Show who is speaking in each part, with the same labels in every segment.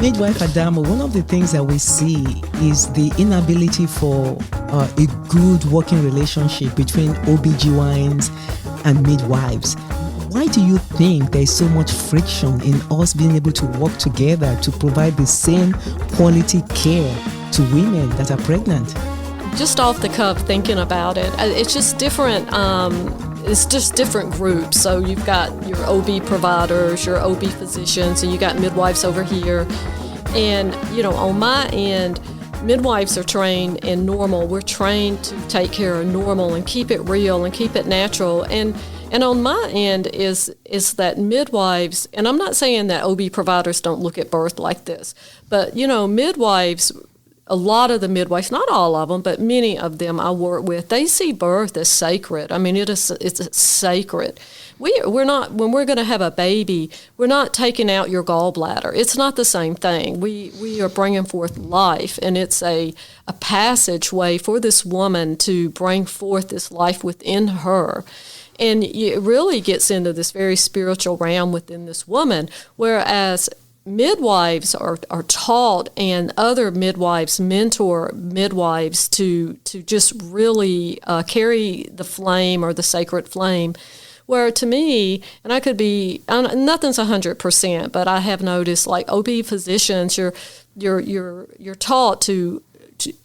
Speaker 1: Midwife Adamo, one of the things that we see is the inability for a good working relationship between OBGYNs and midwives. Why do you think there is so much friction in us being able to work together to provide the same quality care to women that are pregnant?
Speaker 2: Just off the cuff thinking about it, it's just different. It's just different groups. So you've got your OB providers, your OB physicians, and you got midwives over here. And, on my end, midwives are trained in normal. We're trained to take care of normal and keep it real and keep it natural. And on my end is that midwives, and I'm not saying that OB providers don't look at birth like this, but, midwives, a lot of the midwives, not all of them, but many of them I work with, they see birth as sacred. I mean, it's sacred. We're not, when we're going to have a baby, we're not taking out your gallbladder. It's not the same thing. We are bringing forth life, and it's a passageway for this woman to bring forth this life within her. And it really gets into this very spiritual realm within this woman, whereas midwives are taught, and other midwives mentor midwives to just really carry the flame or the sacred flame. Where to me, and I could be, nothing's 100%, but I have noticed, like OB physicians, you're taught to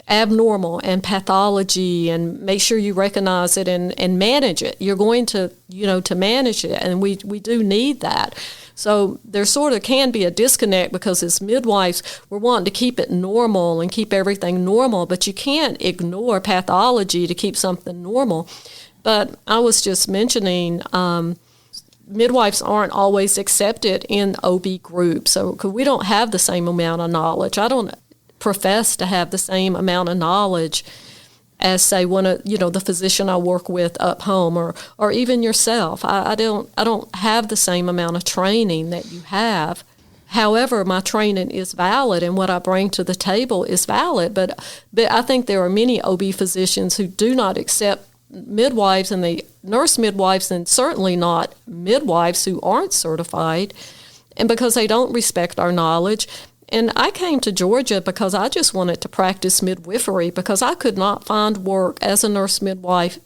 Speaker 2: abnormal and pathology, and make sure you recognize it and manage it. You're going to, to manage it, and we do need that. So there sort of can be a disconnect, because as midwives, we're wanting to keep it normal and keep everything normal, but you can't ignore pathology to keep something normal. But I was just mentioning midwives aren't always accepted in OB groups, so 'cause we don't have the same amount of knowledge. I don't profess to have the same amount of knowledge as, say, one of the physician I work with up home, or even yourself. I don't have the same amount of training that you have. However, my training is valid, and what I bring to the table is valid. But I think there are many OB physicians who do not accept midwives, and the nurse midwives, and certainly not midwives who aren't certified, and because they don't respect our knowledge. And I came to Georgia because I just wanted to practice midwifery, because I could not find work as a nurse midwife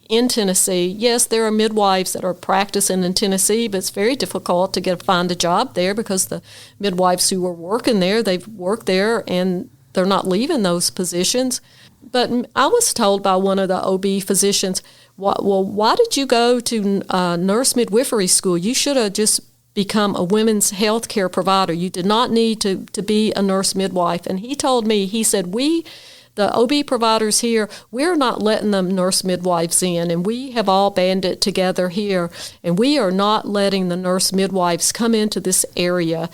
Speaker 2: in Tennessee. Yes, there are midwives that are practicing in Tennessee, but it's very difficult to find a job there, because the midwives who are working there, they've worked there and they're not leaving those positions. But I was told by one of the OB physicians, well, why did you go to nurse midwifery school? You should have just become a women's health care provider. You did not need to be a nurse midwife. And he told me, he said, the OB providers here, we're not letting them nurse midwives in, and we have all banded together here, and we are not letting the nurse midwives come into this area.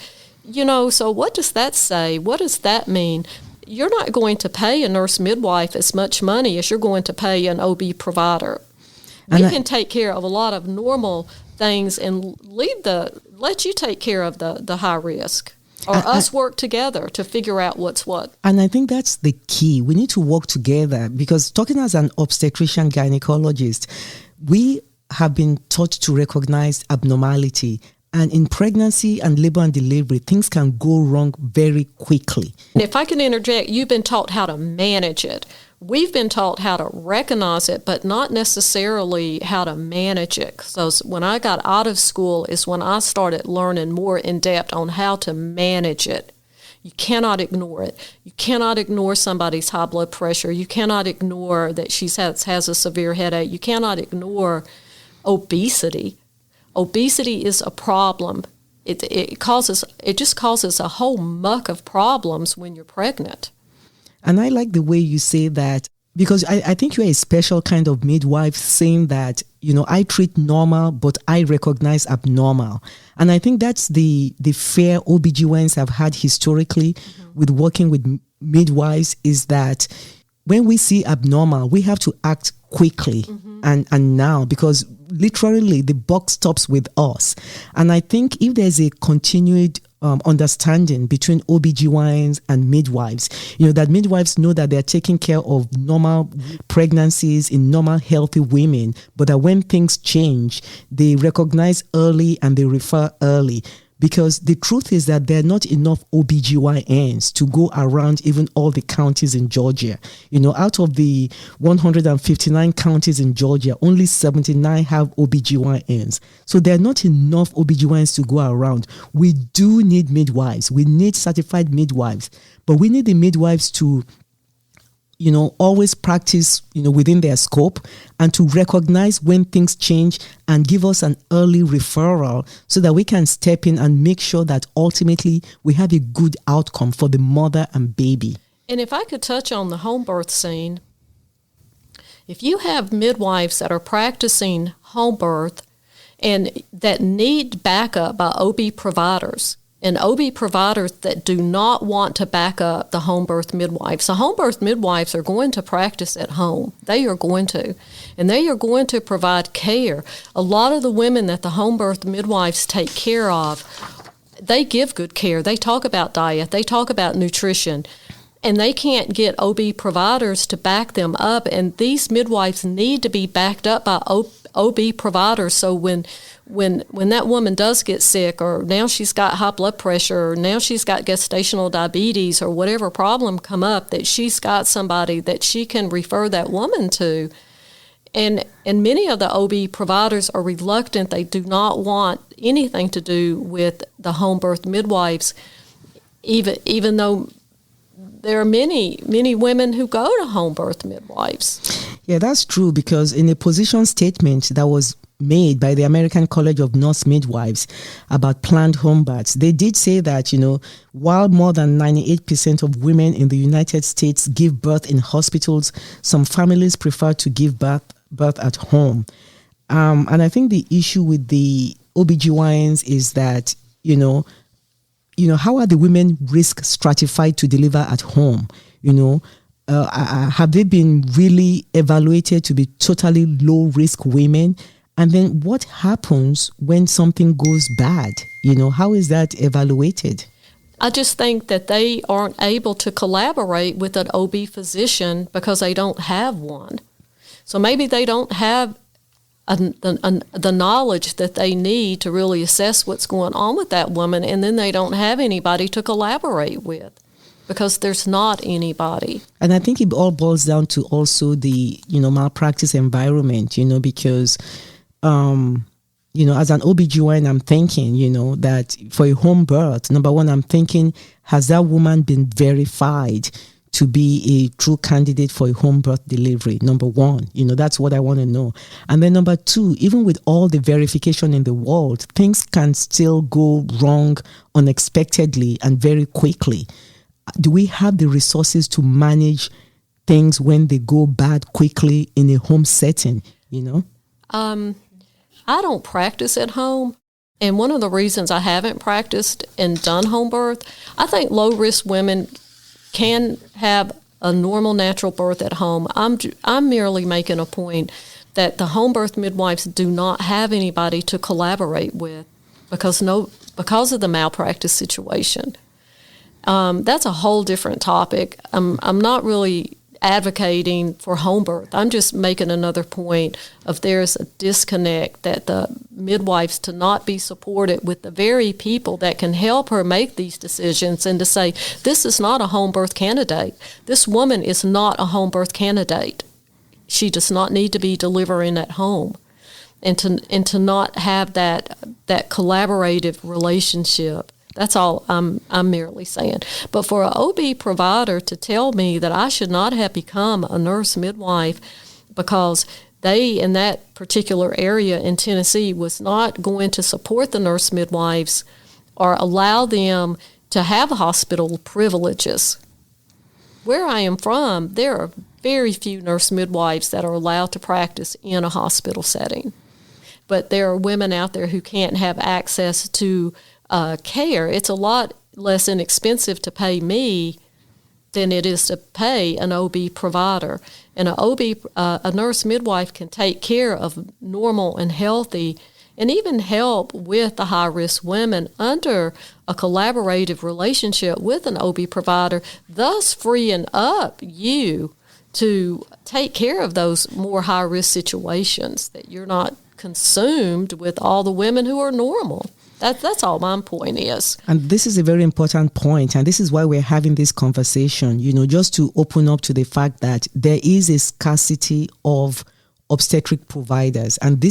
Speaker 2: So what does that say? What does that mean? You're not going to pay a nurse midwife as much money as you're going to pay an OB provider. We can take care of a lot of normal things and let you take care of the high risk, or us work together to figure out what's what.
Speaker 1: And I think that's the key. We need to work together, because talking as an obstetrician gynecologist, we have been taught to recognize abnormality. And in pregnancy and labor and delivery, things can go wrong very quickly.
Speaker 2: And if I can interject, you've been taught how to manage it. We've been taught how to recognize it, but not necessarily how to manage it. So when I got out of school is when I started learning more in depth on how to manage it. You cannot ignore it. You cannot ignore somebody's high blood pressure. You cannot ignore that she has a severe headache. You cannot ignore obesity. Obesity is a problem. It just causes a whole muck of problems when you're pregnant.
Speaker 1: And I like the way you say that, because I think you're a special kind of midwife, saying that, I treat normal, but I recognize abnormal. And I think that's the fear OBGYNs have had historically with working with midwives, is that when we see abnormal, we have to act quickly and now, because literally the buck stops with us. And I think if there's a continued understanding between OBGYNs and midwives, that midwives know that they're taking care of normal pregnancies in normal healthy women, but that when things change, they recognize early and they refer early. Because the truth is that there are not enough OBGYNs to go around even all the counties in Georgia. Out of the 159 counties in Georgia, only 79 have OBGYNs. So there are not enough OBGYNs to go around. We do need midwives. We need certified midwives. But we need the midwives to always practice, within their scope, and to recognize when things change and give us an early referral so that we can step in and make sure that ultimately we have a good outcome for the mother and baby.
Speaker 2: And if I could touch on the home birth scene, if you have midwives that are practicing home birth and that need backup by OB providers, and OB providers that do not want to back up the home birth midwives. So home birth midwives are going to practice at home. They are going to. And they are going to provide care. A lot of the women that the home birth midwives take care of, they give good care. They talk about diet. They talk about nutrition. And they can't get OB providers to back them up. And these midwives need to be backed up by OB providers. So when that woman does get sick, or now she's got high blood pressure, or now she's got gestational diabetes, or whatever problem come up, that she's got somebody that she can refer that woman to. And many of the OB providers are reluctant. They do not want anything to do with the home birth midwives, even though there are many women who go to home birth midwives.
Speaker 1: Yeah, that's true, because in a position statement that was made by the American College of Nurse Midwives about planned home births, they did say that, while more than 98% of women in the United States give birth in hospitals, some families prefer to give birth at home. And I think the issue with the OBGYNs is that, how are the women risk stratified to deliver at home? Have they been really evaluated to be totally low risk women? And then what happens when something goes bad? How is that evaluated?
Speaker 2: I just think that they aren't able to collaborate with an OB physician because they don't have one. So maybe they don't have the knowledge that they need to really assess what's going on with that woman, and then they don't have anybody to collaborate with because there's not anybody. And
Speaker 1: I think it all boils down to also the, malpractice environment, because as an OBGYN, I'm thinking, that for a home birth, number one, I'm thinking, has that woman been verified to be a true candidate for a home birth delivery? Number one, that's what I want to know. And then number two, even with all the verification in the world, things can still go wrong unexpectedly and very quickly. Do we have the resources to manage things when they go bad quickly in a home setting,
Speaker 2: I don't practice at home, and one of the reasons I haven't practiced and done home birth, I think low-risk women can have a normal natural birth at home. I'm merely making a point that the home birth midwives do not have anybody to collaborate with because of the malpractice situation. That's a whole different topic. I'm not really advocating for home birth. I'm just making another point of there's a disconnect that the midwives to not be supported with the very people that can help her make these decisions, and to say, this is not a home birth candidate. This woman is not a home birth candidate. She does not need to be delivering at home. And to not have that collaborative relationship. That's all I'm merely saying. But for an OB provider to tell me that I should not have become a nurse midwife because they, in that particular area in Tennessee, was not going to support the nurse midwives or allow them to have hospital privileges. Where I am from, there are very few nurse midwives that are allowed to practice in a hospital setting. But there are women out there who can't have access to care. It's a lot less inexpensive to pay me than it is to pay an OB provider. And a nurse midwife can take care of normal and healthy and even help with the high-risk women under a collaborative relationship with an OB provider, thus freeing up you to take care of those more high-risk situations, that you're not consumed with all the women who are normal. That's all my point is.
Speaker 1: And this is a very important point, and this is why we're having this conversation, just to open up to the fact that there is a scarcity of obstetric providers. And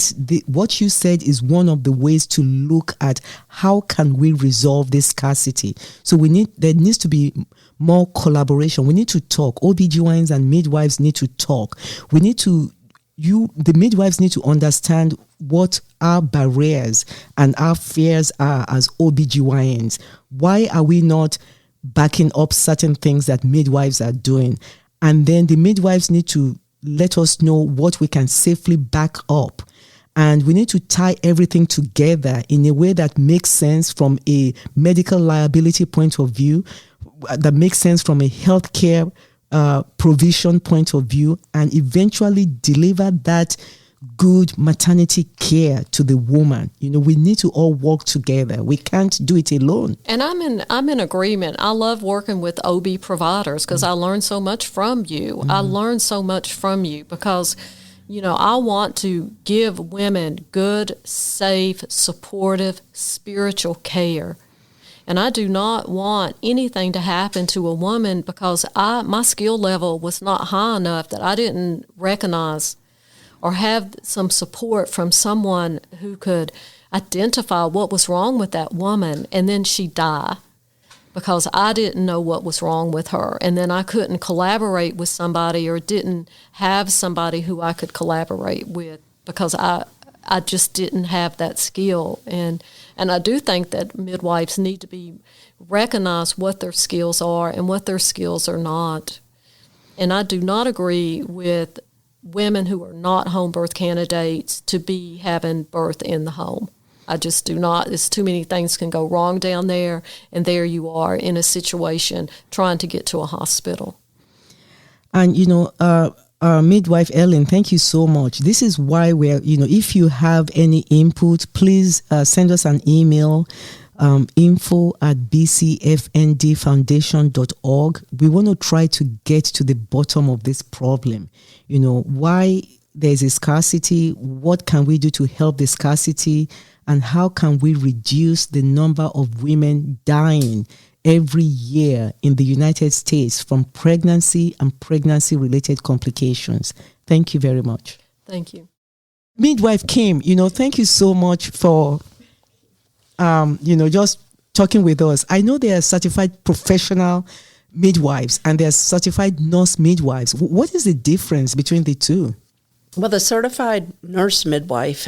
Speaker 1: what you said is one of the ways to look at how can we resolve this scarcity. So there needs to be more collaboration. We need to talk. OBGYNs and midwives need to talk. The midwives need to understand what our barriers and our fears are as OBGYNs. Why are we not backing up certain things that midwives are doing? And then the midwives need to let us know what we can safely back up. And we need to tie everything together in a way that makes sense from a medical liability point of view, that makes sense from a healthcare provision point of view, and eventually deliver that good maternity care to the woman. We need to all work together. We can't do it alone.
Speaker 2: And I'm in agreement. I love working with OB providers because I learn so much from you. I learn so much from you because, I want to give women good, safe, supportive, spiritual care. And I do not want anything to happen to a woman because my skill level was not high enough that I didn't recognize or have some support from someone who could identify what was wrong with that woman, and then she die because I didn't know what was wrong with her. And then I couldn't collaborate with somebody or didn't have somebody who I could collaborate with because I just didn't have that skill. And I do think that midwives need to be recognize what their skills are and what their skills are not. And I do not agree with women who are not home birth candidates to be having birth in the home. I just do not. There's too many things can go wrong down there, and there you are in a situation trying to get to a hospital.
Speaker 1: And, Midwife Ellen, thank you so much. This is why if you have any input, please send us an email, info@bcfndfoundation.org. We want to try to get to the bottom of this problem. Why there's a scarcity, what can we do to help the scarcity, and how can we reduce the number of women dying every year in the United States from pregnancy and pregnancy-related complications. Thank you very much.
Speaker 2: Thank you.
Speaker 1: Midwife Kim, thank you so much for, just talking with us. I know there are certified professional midwives and there are certified nurse midwives. What is the difference between the two?
Speaker 3: Well, the certified nurse midwife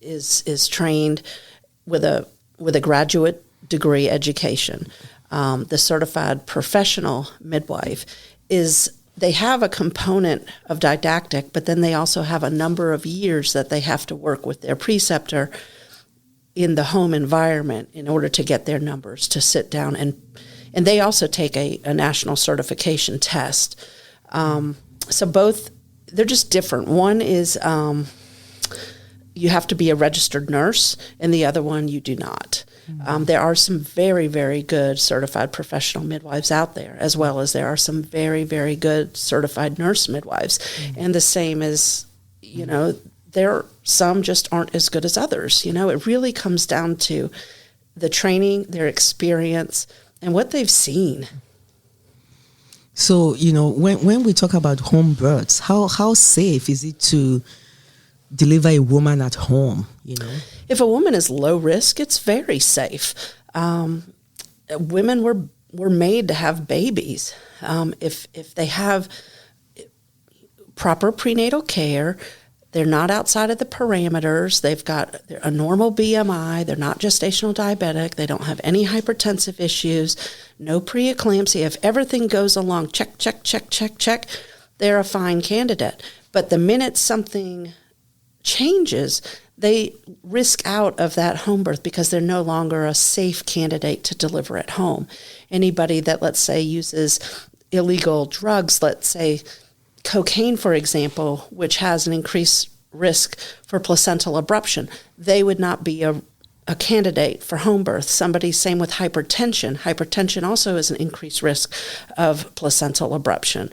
Speaker 3: is trained with a graduate degree education. The certified professional midwife they have a component of didactic, but then they also have a number of years that they have to work with their preceptor in the home environment in order to get their numbers to sit down. And they also take a national certification test. So both, they're just different. One is you have to be a registered nurse, and the other one you do not. There are some very, very good certified professional midwives out there, as well as there are some very, very good certified nurse midwives. And the same as, some just aren't as good as others. It really comes down to the training, their experience, and what they've seen.
Speaker 1: So, when we talk about home births, how safe is it to deliver a woman at home,
Speaker 3: If a woman is low risk, it's very safe. Women were made to have babies. If they have proper prenatal care, they're not outside of the parameters, they've got a normal BMI, they're not gestational diabetic, they don't have any hypertensive issues, no preeclampsia. If everything goes along, check, check, check, check, check, they're a fine candidate. But the minute something changes, they risk out of that home birth because they're no longer a safe candidate to deliver at home. Anybody that, let's say, uses illegal drugs, let's say cocaine, for example, which has an increased risk for placental abruption, they would not be a candidate for home birth. Same with hypertension. Hypertension also is an increased risk of placental abruption.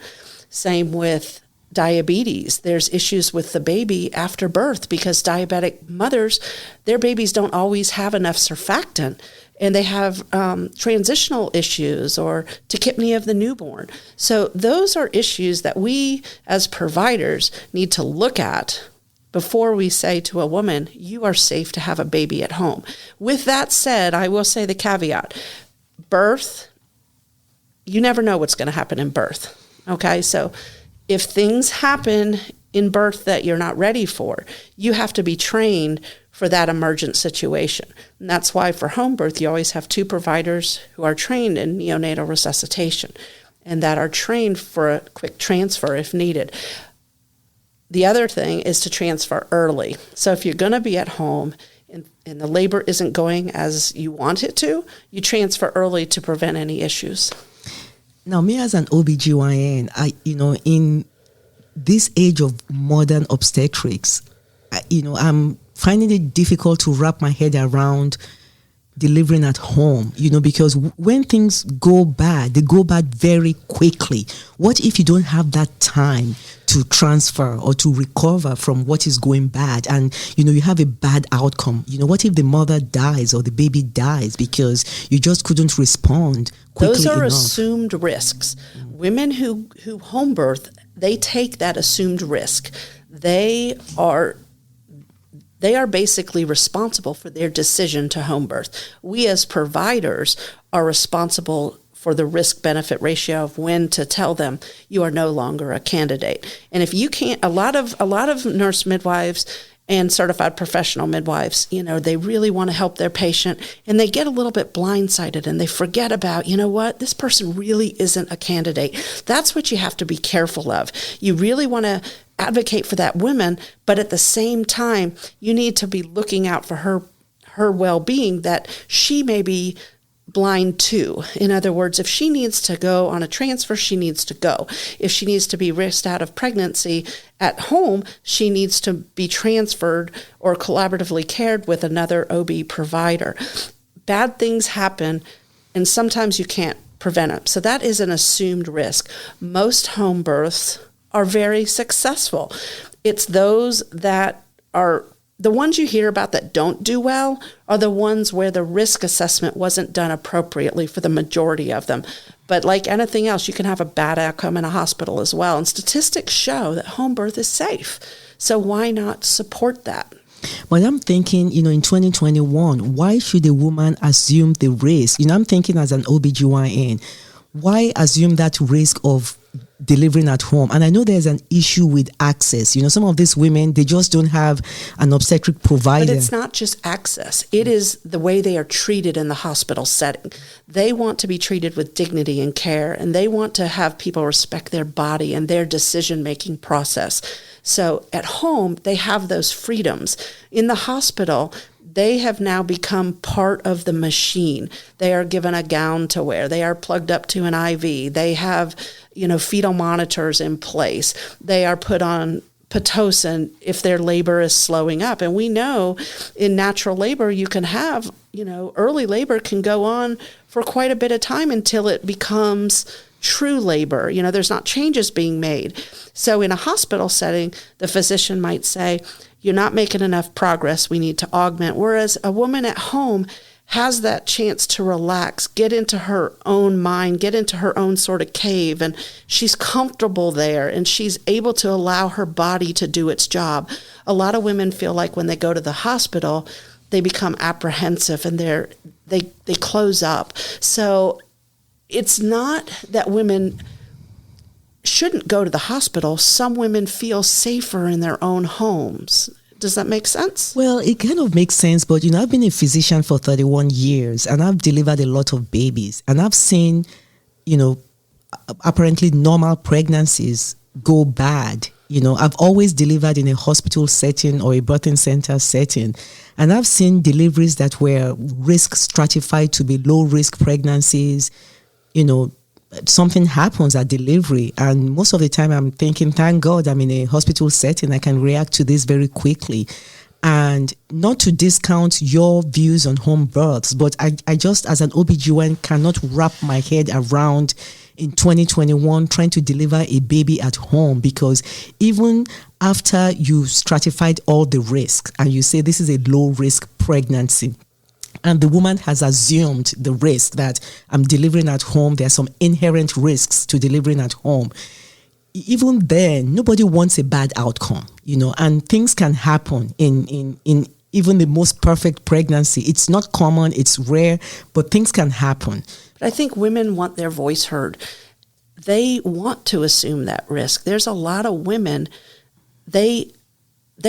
Speaker 3: Same with diabetes. There's issues with the baby after birth because diabetic mothers, their babies don't always have enough surfactant, and they have transitional issues or tachypnea of the newborn. So those are issues that we as providers need to look at before we say to a woman, you are safe to have a baby at home. With that said, I will say the caveat, birth, you never know what's going to happen in birth. Okay, so if things happen in birth that you're not ready for, you have to be trained for that emergent situation. And that's why for home birth, you always have 2 providers who are trained in neonatal resuscitation and that are trained for a quick transfer if needed. The other thing is to transfer early. So if you're going to be at home and the labor isn't going as you want it to, you transfer early to prevent any issues.
Speaker 1: Now, me as an OBGYN, in this age of modern obstetrics, I'm finding it difficult to wrap my head around delivering at home, because when things go bad, they go bad very quickly. What if you don't have that time to transfer or to recover from what is going bad and, you have a bad outcome? What if the mother dies or the baby dies because you just couldn't respond quickly
Speaker 3: Those are
Speaker 1: enough?
Speaker 3: assumed risks. Women who home birth, they take that assumed risk. They are basically responsible for their decision to home birth. We as providers are responsible for the risk-benefit ratio of when to tell them you are no longer a candidate. And if you can't, a lot of nurse midwives and certified professional midwives, they really want to help their patient, and they get a little bit blindsided and they forget about, this person really isn't a candidate. That's what you have to be careful of. You really want to advocate for that woman, but at the same time, you need to be looking out for her well-being, that she may be blind too. In other words, if she needs to go on a transfer, she needs to go. If she needs to be risked out of pregnancy at home, she needs to be transferred or collaboratively cared with another OB provider. Bad things happen, and sometimes you can't prevent them. So that is an assumed risk. Most home births are very successful. It's those that are the ones you hear about that don't do well are the ones where the risk assessment wasn't done appropriately for the majority of them. But like anything else, you can have a bad outcome in a hospital as well. And statistics show that home birth is safe. So why not support that?
Speaker 1: But I'm thinking, in 2021, why should a woman assume the risk? I'm thinking as an OBGYN, why assume that risk of delivering at home? And I know there's an issue with access. Some of these women, they just don't have an obstetric provider.
Speaker 3: But it's not just access. It is the way they are treated in the hospital setting. They want to be treated with dignity and care, and they want to have people respect their body and their decision-making process. So at home, they have those freedoms. In the hospital, they have now become part of the machine. They are given a gown to wear. They are plugged up to an IV. They have, fetal monitors in place. They are put on Pitocin if their labor is slowing up. And we know in natural labor, you can have, early labor can go on for quite a bit of time until it becomes true labor. There's not changes being made. So in a hospital setting, the physician might say, you're not making enough progress, we need to augment. Whereas a woman at home has that chance to relax, get into her own mind, get into her own sort of cave, and she's comfortable there, and she's able to allow her body to do its job. A lot of women feel like when they go to the hospital, they become apprehensive and they close up. So it's not that women shouldn't go to the hospital. Some women feel safer in their own homes. Does that make sense?
Speaker 1: Well, it kind of makes sense, but I've been a physician for 31 years and I've delivered a lot of babies, and I've seen, apparently normal pregnancies go bad. I've always delivered in a hospital setting or a birthing center setting, and I've seen deliveries that were risk stratified to be low risk pregnancies. Something happens at delivery, and most of the time I'm thinking, thank God I'm in a hospital setting, I can react to this very quickly. And not to discount your views on home births, but I just, as an OBGYN, cannot wrap my head around in 2021 trying to deliver a baby at home, because even after you stratified all the risks and you say this is a low risk pregnancy, and the woman has assumed the risk that I'm delivering at home, there are some inherent risks to delivering at home. Even then, nobody wants a bad outcome, and things can happen in even the most perfect pregnancy. It's not common, it's rare, but things can happen.
Speaker 3: But I think women want their voice heard. They want to assume that risk. There's a lot of women, they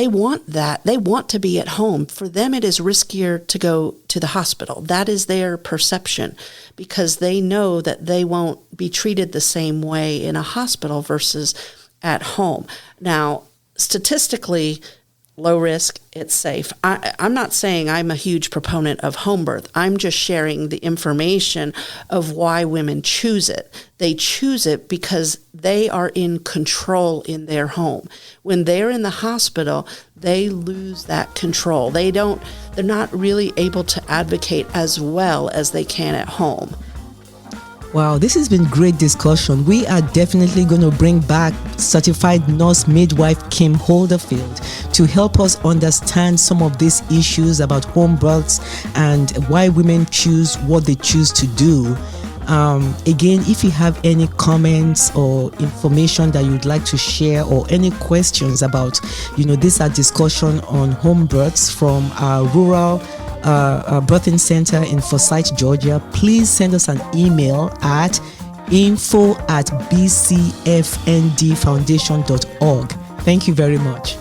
Speaker 3: want that. They want to be at home. For them, it is riskier to go to the hospital. That is their perception, because they know that they won't be treated the same way in a hospital versus at home. Now, statistically, low risk, it's safe. I'm not saying I'm a huge proponent of home birth. I'm just sharing the information of why women choose it. They choose it because they are in control in their home. When they're in the hospital, they lose that control. They're not really able to advocate as well as they can at home.
Speaker 1: Wow, this has been great discussion. We are definitely going to bring back certified nurse midwife Kim Holderfield to help us understand some of these issues about home births and why women choose what they choose to do. Again, if you have any comments or information that you'd like to share, or any questions about, this discussion on home births from our rural birthing center in Forsyth, Georgia, please send us an email at info@bcfndfoundation.org. Thank you very much.